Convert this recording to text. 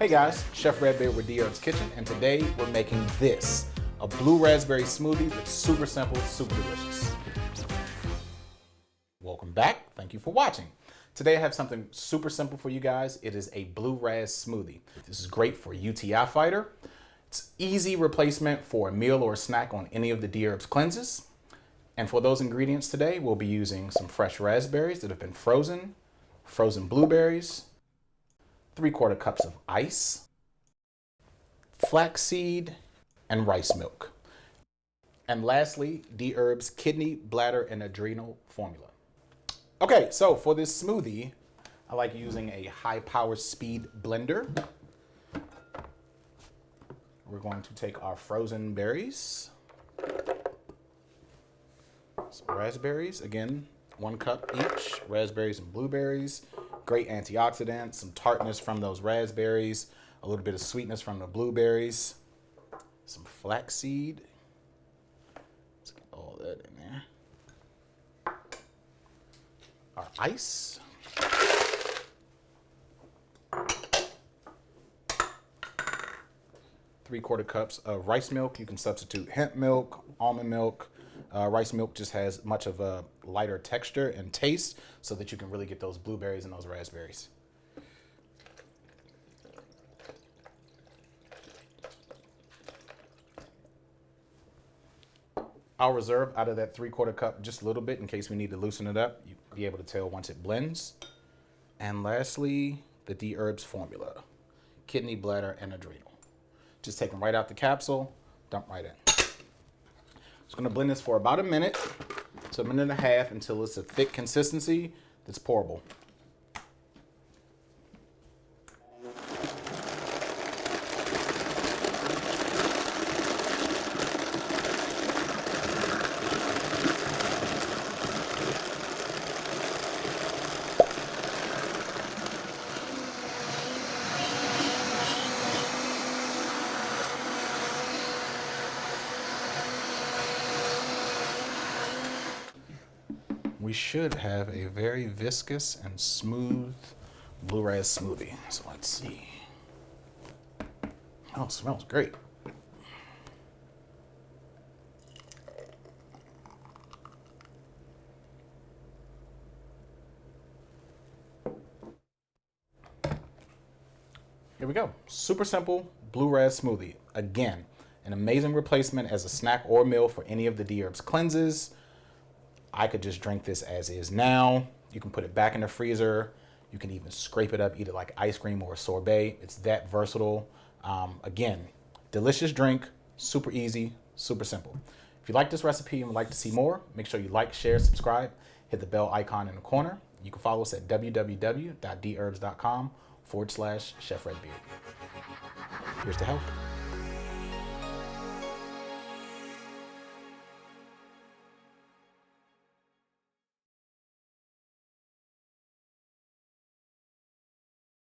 Hey guys, Chef RedBeard with Dherbs Kitchen, and today we're making this, a blue raspberry smoothie that's super simple, super delicious. Welcome back, thank you for watching. Today I have something super simple for you guys. It is a blue raz smoothie. This is great for a UTI fighter. It's easy replacement for a meal or a snack on any of the Dherbs cleanses. And for those ingredients today, we'll be using some fresh raspberries that have been frozen blueberries, 3/4 cups of ice, flaxseed, and rice milk. And lastly, Dherbs kidney, bladder, and adrenal formula. Okay, so for this smoothie, I like using a high power speed blender. We're going to take our frozen berries, some raspberries, again, 1 cup each, raspberries and blueberries. Great antioxidants, some tartness from those raspberries, a little bit of sweetness from the blueberries, some flaxseed. Let's get all that in there. Our ice. Three-quarter cups of rice milk. You can substitute hemp milk, almond milk. Rice milk just has much of a lighter texture and taste so that you can really get those blueberries and those raspberries. I'll reserve out of that 3/4 cup just a little bit in case we need to loosen it up. You'll be able to tell once it blends. And lastly, the Dherbs formula, kidney, bladder, and adrenal. Just take them right out the capsule, dump right in. Just gonna blend this for about a minute to a minute and a half until it's a thick consistency that's pourable. We should have a very viscous and smooth blue raz smoothie. So let's see. Oh, it smells great. Here we go. Super simple blue raz smoothie. Again, an amazing replacement as a snack or meal for any of the Dherbs cleanses. I could just drink this as is now. You can put it back in the freezer. You can even scrape it up, eat it like ice cream or a sorbet. It's that versatile. Again, delicious drink, super easy, super simple. If you like this recipe and would like to see more, make sure you like, share, subscribe, hit the bell icon in the corner. You can follow us at www.dherbs.com/Chef RedBeard. Here's to help.